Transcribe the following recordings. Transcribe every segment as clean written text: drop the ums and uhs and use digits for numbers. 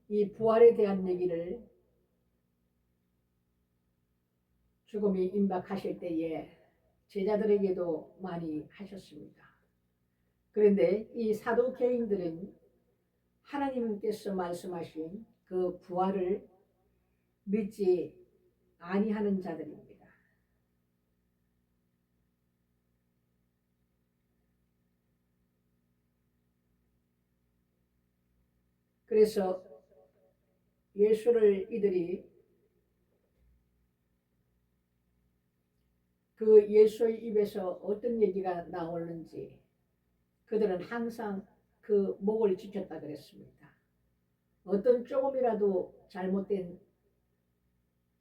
이 부활에 대한 얘기를 죽음이 임박하실 때에 제자들에게도 많이 하셨습니다. 그런데 이 사도개인들은 하나님께서 말씀하신 그 부활을 믿지 아니하는 자들입니다. 그래서 예수를 이들이 그 예수의 입에서 어떤 얘기가 나오는지 그들은 항상 그 목을 지켰다 그랬습니다. 어떤 조금이라도 잘못된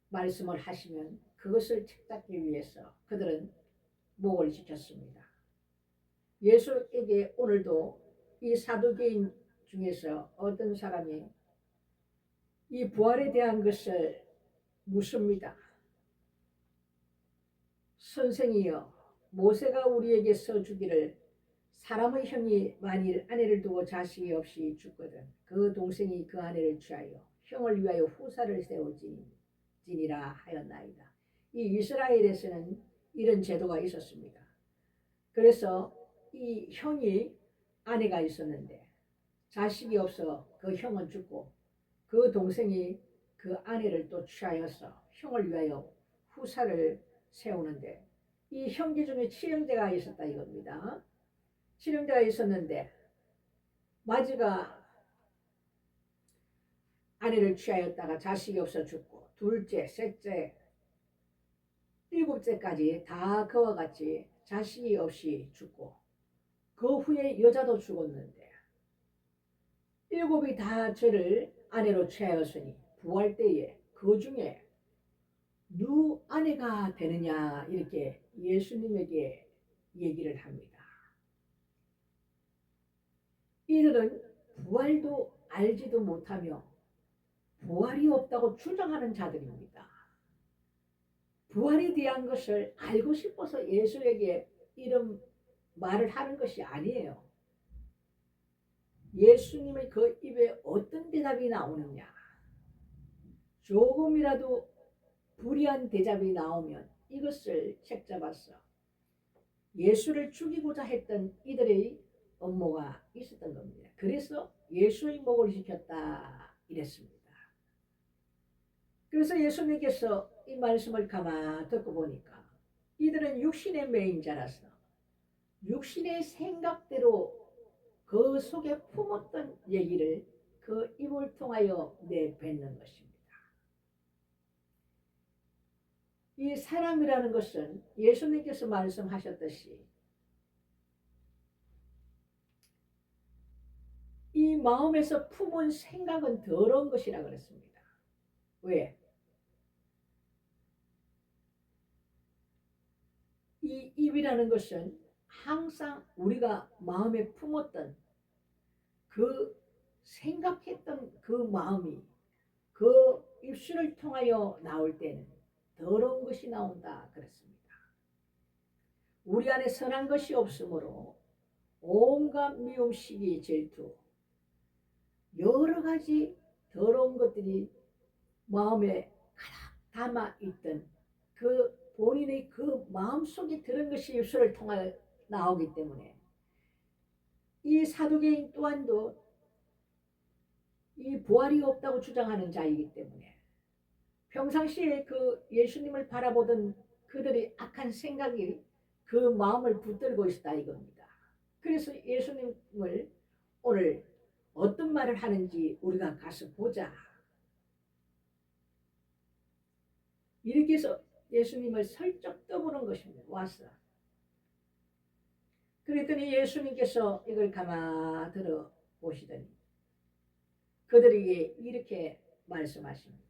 말씀을 하시면 그것을 책잡기 위해서 그들은 목을 지켰습니다. 예수에게 오늘도 이 사두개인 중에서 어떤 사람이 이 부활에 대한 것을 묻습니다. 선생이여, 모세가 우리에게 써주기를 사람의 형이 만일 아내를 두고 자식이 없이 죽거든 그 동생이 그 아내를 취하여 형을 위하여 후사를 세우지니라 하였나이다. 이 이스라엘에서는 이런 제도가 있었습니다. 그래서 이 형이 아내가 있었는데 자식이 없어 그 형은 죽고 그 동생이 그 아내를 또 취하여서 형을 위하여 후사를 세우는데 이 형제 중에 칠형제가 있었다 이겁니다. 칠형제가 있었는데 마지가 아내를 취하였다가 자식이 없어 죽고 둘째, 셋째, 일곱째까지 다 그와 같이 자식이 없이 죽고 그 후에 여자도 죽었는데 일곱이 다 죄를 아내로 취하였으니 부활 때에 그 중에 누 아내가 되느냐 이렇게 예수님에게 얘기를 합니다. 이들은 부활도 알지도 못하며 부활이 없다고 주장하는 자들입니다. 부활에 대한 것을 알고 싶어서 예수에게 이런 말을 하는 것이 아니에요. 예수님의 그 입에 어떤 대답이 나오느냐, 조금이라도 불의한 대답이 나오면 이것을 책잡아서 예수를 죽이고자 했던 이들의 업무가 있었던 겁니다. 그래서 예수의 목을 지켰다 이랬습니다. 그래서 예수님께서 이 말씀을 가만 듣고 보니까 이들은 육신의 매인자라서 육신의 생각대로 그 속에 품었던 얘기를 그 입을 통하여 내뱉는 것입니다. 이 사람이라는 것은 예수님께서 말씀하셨듯이 이 마음에서 품은 생각은 더러운 것이라 그랬습니다. 왜? 이 입이라는 것은 항상 우리가 마음에 품었던 그 생각했던 그 마음이 그 입술을 통하여 나올 때는 더러운 것이 나온다 그랬습니다. 우리 안에 선한 것이 없으므로 온갖 미움, 시기, 질투 여러 가지 더러운 것들이 마음에 가득 담아 있던 그 본인의 그 마음속에 들은 것이 입술을 통하여 나오기 때문에 이 사두개인 또한도 이 부활이 없다고 주장하는 자이기 때문에 평상시에 그 예수님을 바라보던 그들의 악한 생각이 그 마음을 붙들고 있다 이겁니다. 그래서 예수님을 오늘 어떤 말을 하는지 우리가 가서 보자. 이렇게 해서 예수님을 슬쩍 떠보는 것입니다. 와서. 그랬더니 예수님께서 이걸 가만 들어보시더니 그들에게 이렇게 말씀하십니다.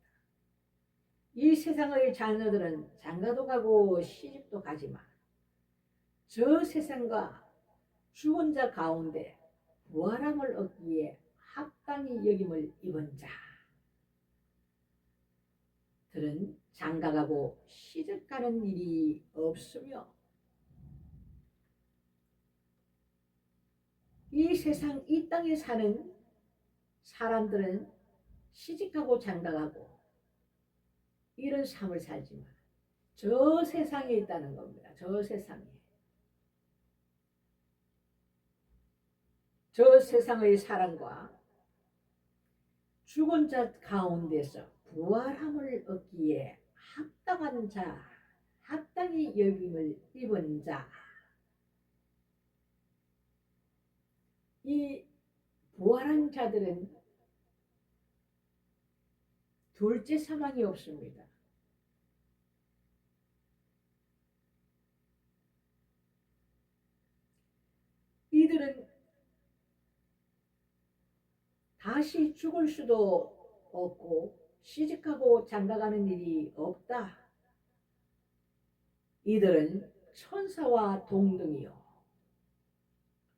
이 세상의 자녀들은 장가도 가고 시집도 가지만 저 세상과 죽은 자 가운데 부활함을 얻기에 합당히 여김을 입은 자들은 장가가고 시집가는 일이 없으며 이 세상 이 땅에 사는 사람들은 시집가고 장가가고 이런 삶을 살지만 저 세상에 있다는 겁니다. 저 세상에. 저 세상의 사랑과 죽은 자 가운데서 부활함을 얻기에 합당한 자, 합당히 여김을 입은 자, 이 부활한 자들은 둘째 사망이 없습니다. 이들은 다시 죽을 수도 없고 시집가고 장가가는 일이 없다. 이들은 천사와 동등이요.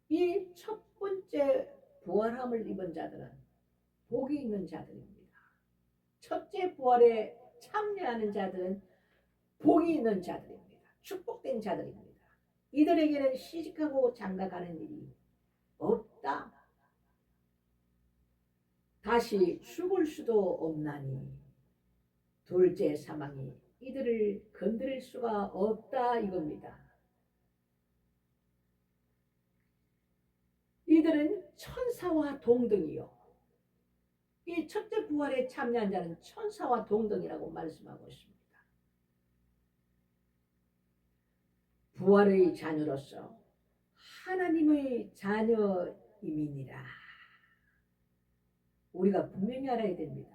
이 첫 번째 부활함을 입은 자들은 복이 있는 자들입니다. 첫째 부활에 참여하는 자들은 복이 있는 자들입니다. 축복된 자들입니다. 이들에게는 시집가고 장가가는 일이 없다. 다시 죽을 수도 없나니 둘째 사망이 이들을 건드릴 수가 없다 이겁니다. 이들은 천사와 동등이요. 이 첫째 부활에 참여한 자는 천사와 동등이라고 말씀하고 있습니다. 부활의 자녀로서 하나님의 자녀임이니라. 우리가 분명히 알아야 됩니다.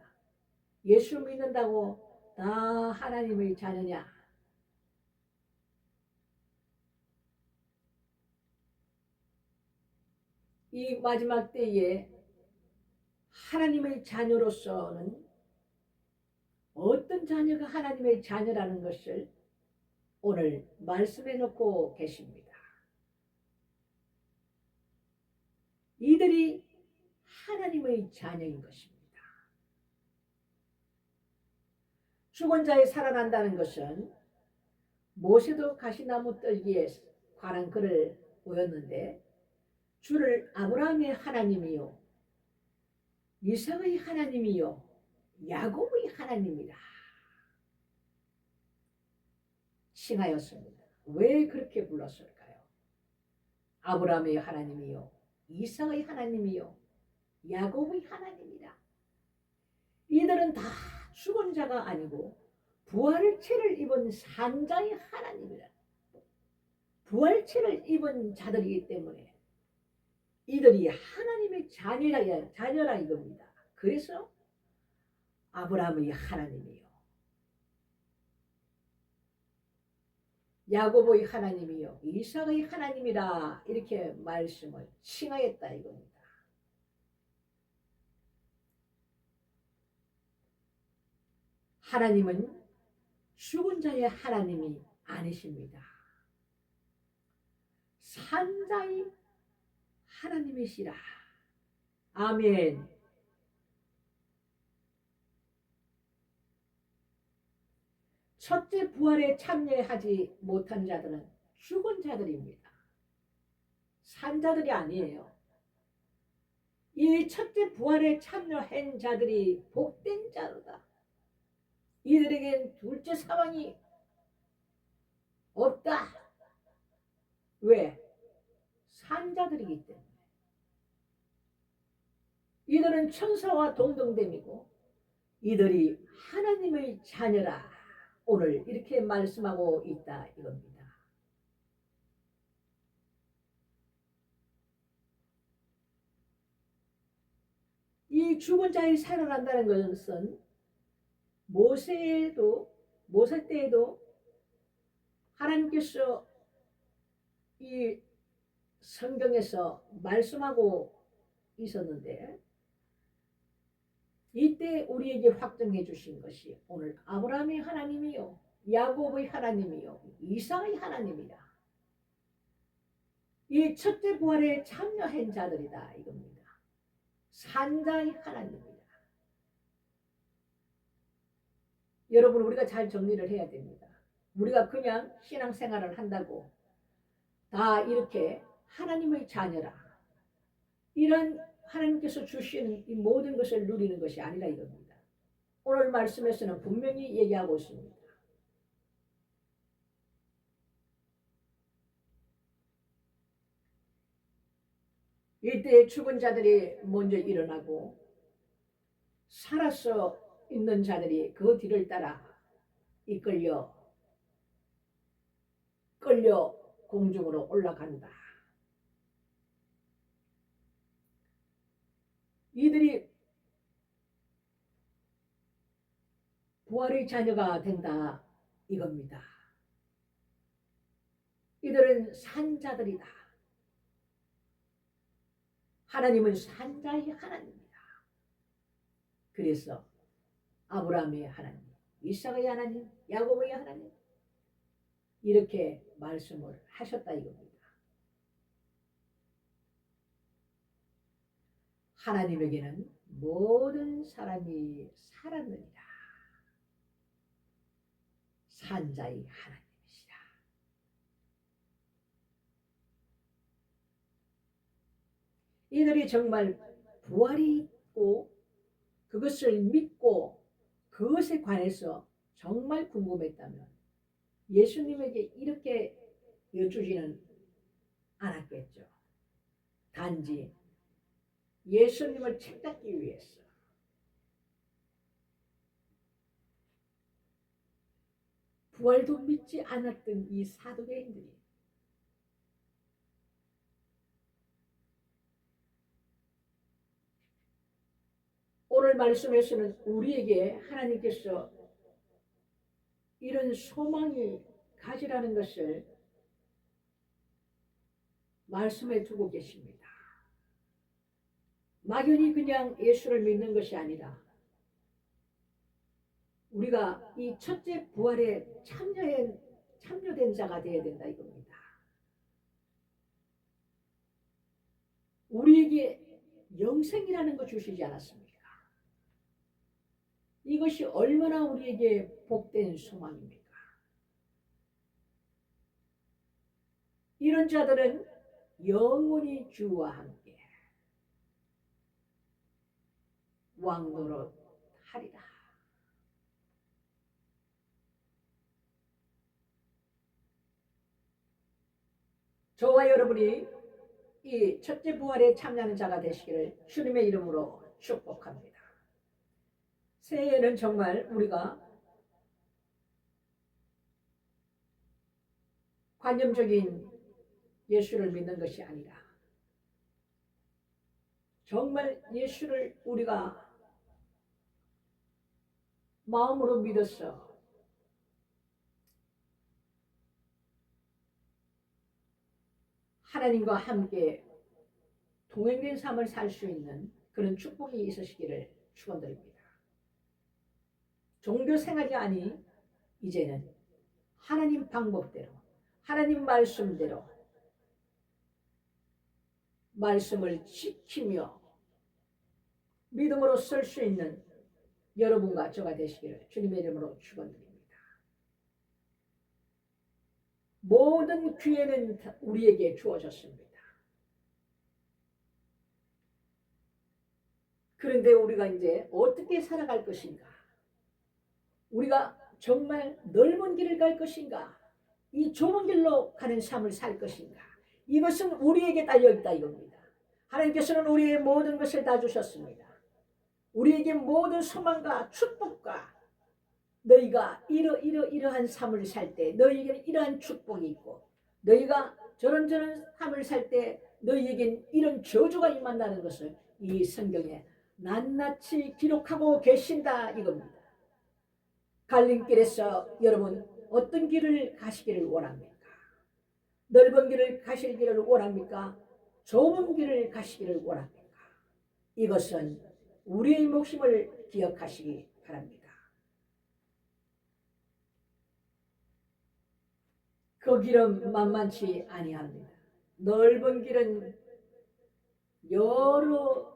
예수 믿는다고 다 하나님의 자녀냐? 이 마지막 때에 하나님의 자녀로서는 어떤 자녀가 하나님의 자녀라는 것을 오늘 말씀해 놓고 계십니다. 이들이 하나님의 자녀인 것입니다. 죽은 자에 살아난다는 것은 모세도 가시나무 떨기에 관한 글을 보였는데 주를 아브라함의 하나님이요 이삭의 하나님이요 야곱의 하나님이라 칭하였습니다. 왜 그렇게 불렀을까요? 아브라함의 하나님이요 이삭의 하나님이요 야곱의 하나님이라. 이들은 다 죽은 자가 아니고 부활체를 입은 산자의 하나님이라. 부활체를 입은 자들이기 때문에 이들이 하나님의 자녀라 이겁니다. 그래서 아브라함의 하나님이요 야곱의 하나님이요 이삭의 하나님이라 이렇게 말씀을 칭하였다 이겁니다. 하나님은 죽은 자의 하나님이 아니십니다. 산자의 하나님이시라. 아멘. 첫째 부활에 참여하지 못한 자들은 죽은 자들입니다. 산 자들이 아니에요. 이 첫째 부활에 참여한 자들이 복된 자로다. 이들에겐 둘째 사망이 없다. 왜? 산 자들이기 때문에. 이들은 천사와 동등됨이고 이들이 하나님의 자녀라. 오늘 이렇게 말씀하고 있다 이겁니다. 이 죽은 자의 살아난다는 것은 모세 때에도 하나님께서 이 성경에서 말씀하고 있었는데 이때 우리에게 확정해 주신 것이 오늘 아브라함의 하나님이요 야곱의 하나님이요 이삭의 하나님이다. 이 첫째 부활에 참여한 자들이다 이겁니다. 산자의 하나님이다. 여러분 우리가 잘 정리를 해야 됩니다. 우리가 그냥 신앙생활을 한다고 다 이렇게 하나님의 자녀라 이런 하나님께서 주시는 이 모든 것을 누리는 것이 아니라 이겁니다. 오늘 말씀에서는 분명히 얘기하고 있습니다. 이때 죽은 자들이 먼저 일어나고 살아서 있는 자들이 그 뒤를 따라 끌려 공중으로 올라간다. 이들이 부활의 자녀가 된다 이겁니다. 이들은 산자들이다. 하나님은 산자의 하나님입니다. 그래서 아브라함의 하나님, 이삭의 하나님, 야곱의 하나님 이렇게 말씀을 하셨다 이겁니다. 하나님에게는 모든 사람이 살았느니라. 산자의 하나님이시라. 이들이 정말 부활이 있고 그것을 믿고 그것에 관해서 정말 궁금했다면 예수님에게 이렇게 여쭈지는 않았겠죠. 단지 예수님을 찾기 위해서 부활도 믿지 않았던 이 사도계인들이 오늘 말씀에서는 우리에게 하나님께서 이런 소망이 가지라는 것을 말씀해 두고 계십니다. 막연히 그냥 예수를 믿는 것이 아니라 우리가 이 첫째 부활에 참여된 자가 되어야 된다 이겁니다. 우리에게 영생이라는 거 주시지 않았습니까? 이것이 얼마나 우리에게 복된 소망입니까? 이런 자들은 영원히 주와 함께 왕노릇 하리라. 저와 여러분이 이 첫째 부활에 참여하는 자가 되시기를 주님의 이름으로 축복합니다. 새해에는 정말 우리가 관념적인 예수를 믿는 것이 아니라 정말 예수를 우리가 마음으로 믿어서 하나님과 함께 동행된 삶을 살 수 있는 그런 축복이 있으시기를 축원드립니다. 종교 생활이 아니 이제는 하나님 방법대로 하나님 말씀대로 말씀을 지키며 믿음으로 설 수 있는 여러분과 저가 되시기를 주님의 이름으로 축원드립니다. 모든 기회는 우리에게 주어졌습니다. 그런데 우리가 이제 어떻게 살아갈 것인가? 우리가 정말 넓은 길을 갈 것인가? 이 좁은 길로 가는 삶을 살 것인가? 이것은 우리에게 달려있다 이겁니다. 하나님께서는 우리의 모든 것을 다 주셨습니다. 우리에게 모든 소망과 축복과 너희가 이러한 삶을 살 때 너희에게는 이러한 축복이 있고 너희가 저런 삶을 살 때 너희에겐 이런 저주가 임한다는 것을 이 성경에 낱낱이 기록하고 계신다 이겁니다. 갈림길에서 여러분 어떤 길을 가시기를 원합니까? 넓은 길을 가시기를 원합니까? 좁은 길을 가시기를 원합니까? 이것은 우리의 몫임을 기억하시기 바랍니다. 그 길은 만만치 아니합니다. 넓은 길은 여러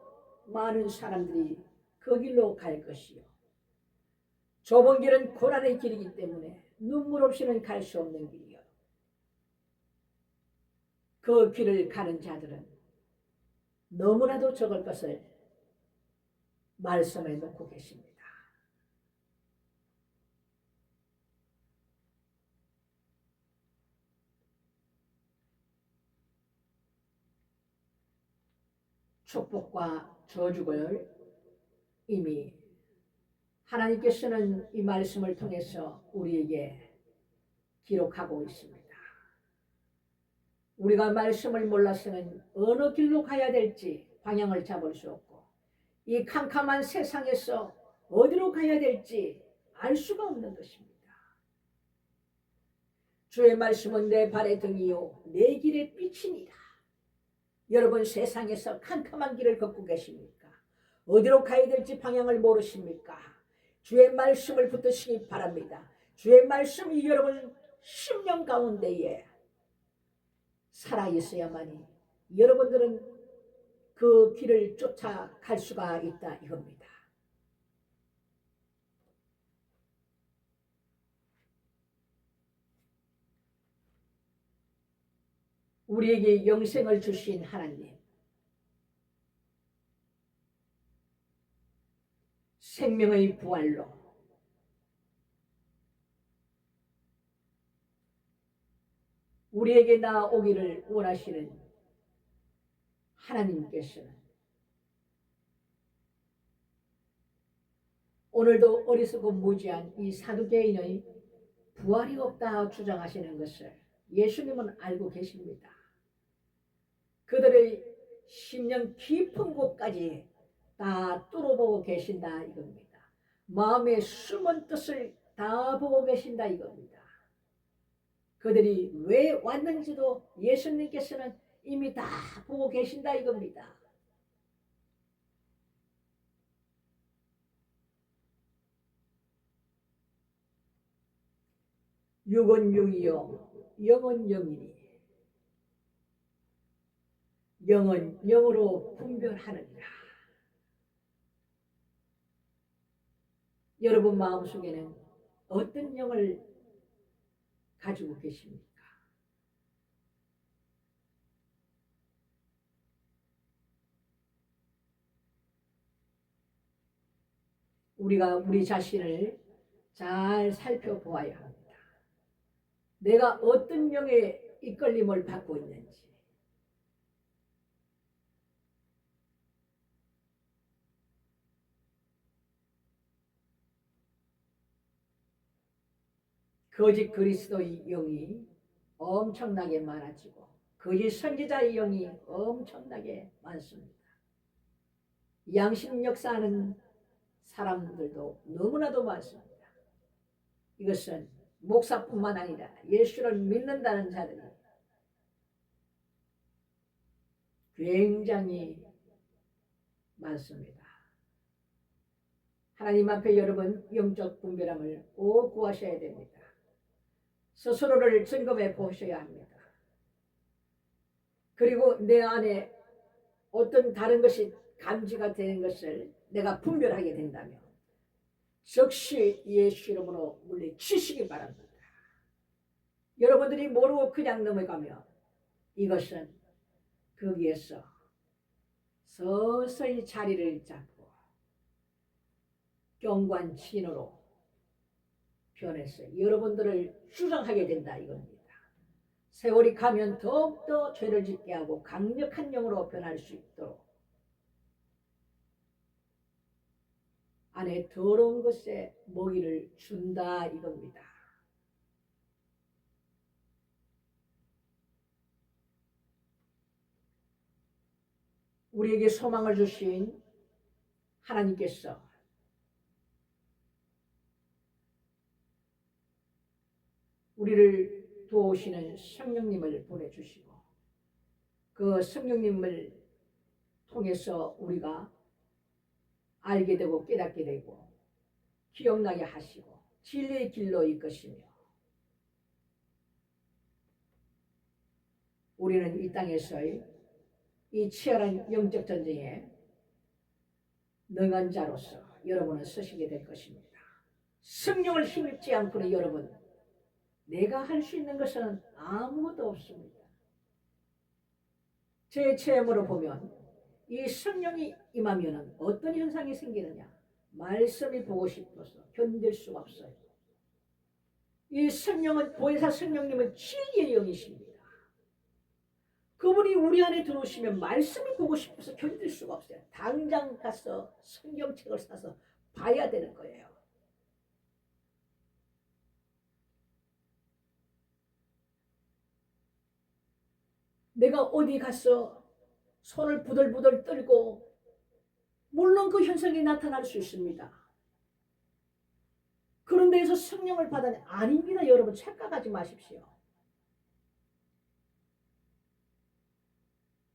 많은 사람들이 그 길로 갈 것이요. 좁은 길은 고난의 길이기 때문에 눈물 없이는 갈 수 없는 길이요. 그 길을 가는 자들은 너무나도 적을 것을 말씀해 놓고 계십니다. 축복과 저주를 이미 하나님께서는 이 말씀을 통해서 우리에게 기록하고 있습니다. 우리가 말씀을 몰라서는 어느 길로 가야 될지 방향을 잡을 수 없고 이 캄캄한 세상에서 어디로 가야 될지 알 수가 없는 것입니다. 주의 말씀은 내 발의 등이요 내 길의 빛이니라. 여러분 세상에서 캄캄한 길을 걷고 계십니까? 어디로 가야 될지 방향을 모르십니까? 주의 말씀을 붙드시기 바랍니다. 주의 말씀이 여러분 심령 가운데에 살아있어야만이 여러분들은 그 길을 쫓아갈 수가 있다 이겁니다. 우리에게 영생을 주신 하나님, 생명의 부활로 우리에게 나오기를 원하시는 하나님께서는 오늘도 어리석고 무지한 이 사두개인의 부활이 없다 주장하시는 것을 예수님은 알고 계십니다. 그들의 심령 깊은 곳까지 다 뚫어보고 계신다 이겁니다. 마음의 숨은 뜻을 다 보고 계신다 이겁니다. 그들이 왜 왔는지도 예수님께서는 이미 다 보고 계신다 이겁니다. 육은 육이요 영은 영이니 영은 영으로 분별하느니라. 여러분 마음속에는 어떤 영을 가지고 계십니까? 우리가 우리 자신을 잘 살펴보아야 합니다. 내가 어떤 영의 이끌림을 받고 있는지. 거짓 그리스도의 영이 엄청나게 많아지고 거짓 선지자의 영이 엄청나게 많습니다. 양심 역사하는 사람들도 너무나도 많습니다. 이것은 목사뿐만 아니라 예수를 믿는다는 자들이 굉장히 많습니다. 하나님 앞에 여러분 영적 분별함을 꼭 구하셔야 됩니다. 스스로를 점검해 보셔야 합니다. 그리고 내 안에 어떤 다른 것이 감지가 되는 것을 내가 분별하게 된다면 즉시 예수 이름으로 물리치시기 바랍니다. 여러분들이 모르고 그냥 넘어가면 이것은 거기에서 서서히 자리를 잡고 경관친으로 변해서 여러분들을 주장하게 된다 이겁니다. 세월이 가면 더욱더 죄를 짓게 하고 강력한 영으로 변할 수 있도록 안에 더러운 것에 먹이를 준다 이겁니다. 우리에게 소망을 주신 하나님께서 우리를 도우시는 성령님을 보내주시고 그 성령님을 통해서 우리가 알게 되고 깨닫게 되고 기억나게 하시고 진리의 길로 이끄시며 우리는 이 땅에서의 이 치열한 영적 전쟁에 능한 자로서 여러분은 서시게 될 것입니다. 성령을 힘입지 않고는 여러분 내가 할 수 있는 것은 아무것도 없습니다. 제 체험으로 보면 이 성령이 임하면 어떤 현상이 생기느냐? 말씀이 보고 싶어서 견딜 수가 없어요. 이 성령은 보혜사 성령님은 진리의 영이십니다. 그분이 우리 안에 들어오시면 말씀이 보고 싶어서 견딜 수가 없어요. 당장 가서 성경책을 사서 봐야 되는 거예요. 내가 어디 가서 손을 부들부들 떨고 물론 그 현상이 나타날 수 있습니다. 그런 데에서 성령을 받아내 아닙니다. 여러분 착각하지 마십시오.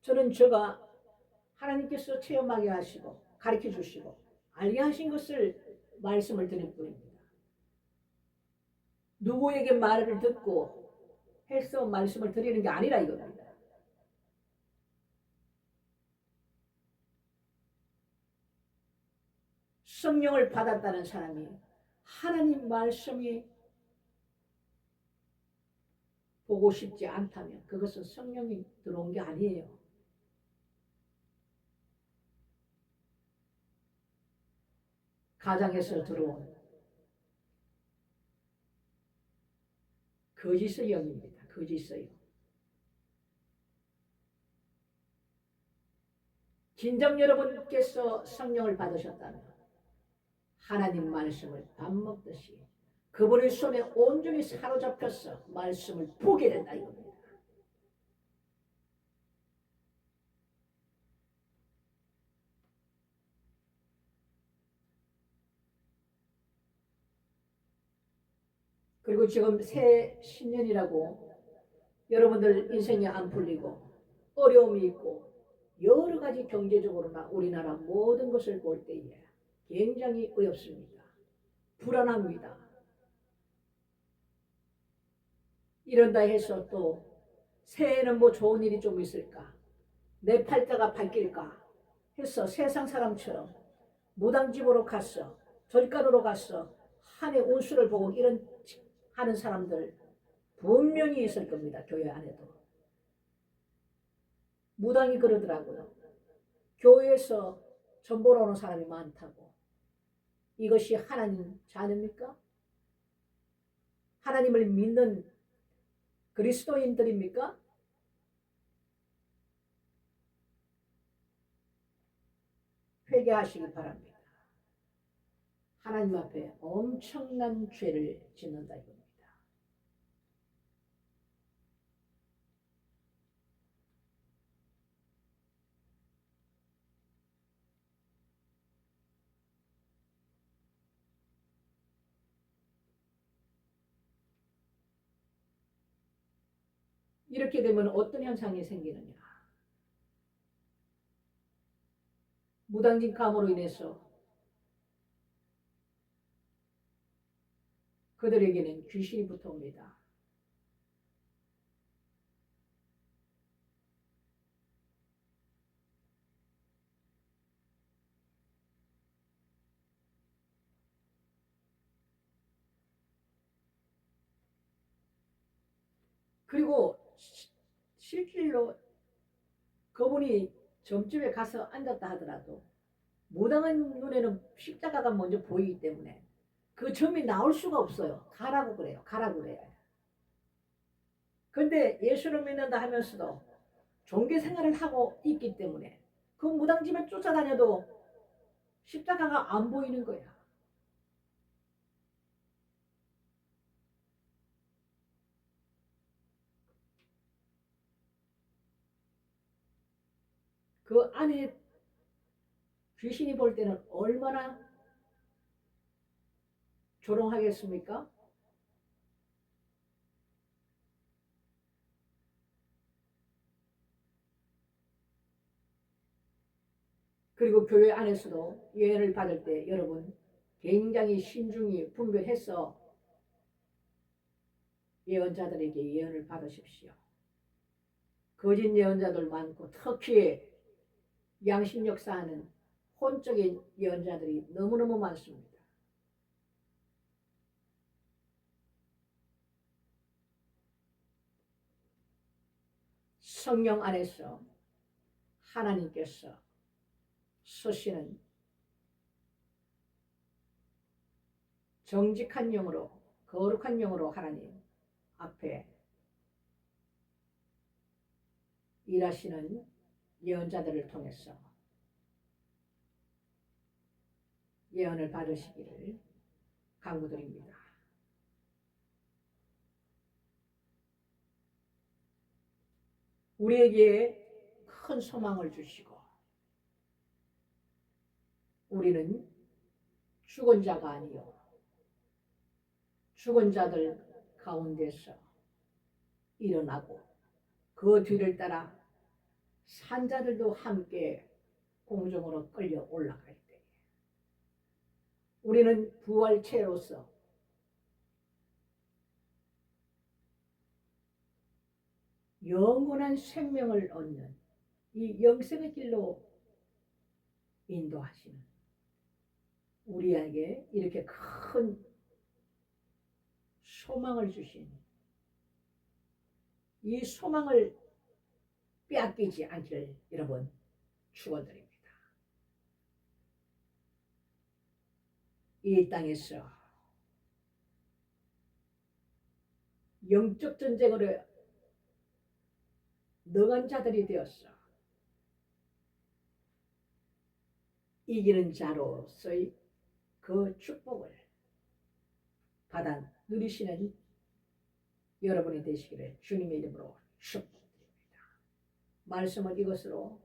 저는 제가 하나님께서 체험하게 하시고 가르쳐 주시고 알게 하신 것을 말씀을 드릴 뿐입니다. 누구에게 말을 듣고 해서 말씀을 드리는 게 아니라 이겁니다. 성령을 받았다는 사람이 하나님 말씀이 보고 싶지 않다면 그것은 성령이 들어온 게 아니에요. 가장에서 들어온 거짓의 영입니다. 거짓의 영. 진정 여러분께서 성령을 받으셨다면 하나님 말씀을 밥 먹듯이 그분의 손에 온전히 사로잡혀서 말씀을 보게 된다 이겁니다. 그리고 지금 새 신년이라고 여러분들 인생이 안 풀리고 어려움이 있고 여러 가지 경제적으로나 우리나라 모든 것을 볼 때에 굉장히 어렵습니다. 불안합니다. 이런다 해서 또 새해에는 뭐 좋은 일이 좀 있을까? 내 팔자가 바뀔까? 해서 세상 사람처럼 무당집으로 갔어. 절간으로 갔어. 한 해 운수를 보고 이런 하는 사람들 분명히 있을 겁니다. 교회 안에도. 무당이 그러더라고요. 교회에서 전 보러 오는 사람이 많다고. 이것이 하나님 자녀입니까? 하나님을 믿는 그리스도인들입니까? 회개하시기 바랍니다. 하나님 앞에 엄청난 죄를 짓는다 이겁니다. 이렇게 되면 어떤 현상이 생기느냐? 무당진 감으로 인해서 그들에게는 귀신이 붙어옵니다. 그리고 실질로 그분이 점집에 가서 앉았다 하더라도 무당한 눈에는 십자가가 먼저 보이기 때문에 그 점이 나올 수가 없어요. 가라고 그래요. 가라고 그래요. 근데 예수를 믿는다 하면서도 종교 생활을 하고 있기 때문에 그 무당집에 쫓아다녀도 십자가가 안 보이는 거야. 그 안에 귀신이 볼 때는 얼마나 조롱하겠습니까? 그리고 교회 안에서도 예언을 받을 때 여러분 굉장히 신중히 분별해서 예언자들에게 예언을 받으십시오. 거짓 예언자들 많고 특히 양심 역사하는 혼적인 예언자들이 너무너무 많습니다. 성령 안에서 하나님께서 서씨는 정직한 영으로 거룩한 영으로 하나님 앞에 일하시는 예언자들을 통해서 예언을 받으시기를 간구드립니다. 우리에게 큰 소망을 주시고 우리는 죽은 자가 아니요 죽은 자들 가운데서 일어나고 그 뒤를 따라 산자들도 함께 공중으로 끌려 올라갈 때 우리는 부활체로서 영원한 생명을 얻는 이 영생의 길로 인도하시는 우리에게 이렇게 큰 소망을 주신 이 소망을 빼앗기지 않기를 여러분 축원드립니다. 이 땅에서 영적 전쟁으로 능한 자들이 되었어 이기는 자로서의 그 축복을 받아 누리시는 여러분이 되시기를 주님의 이름으로 축복드립니다. 말씀은 이것으로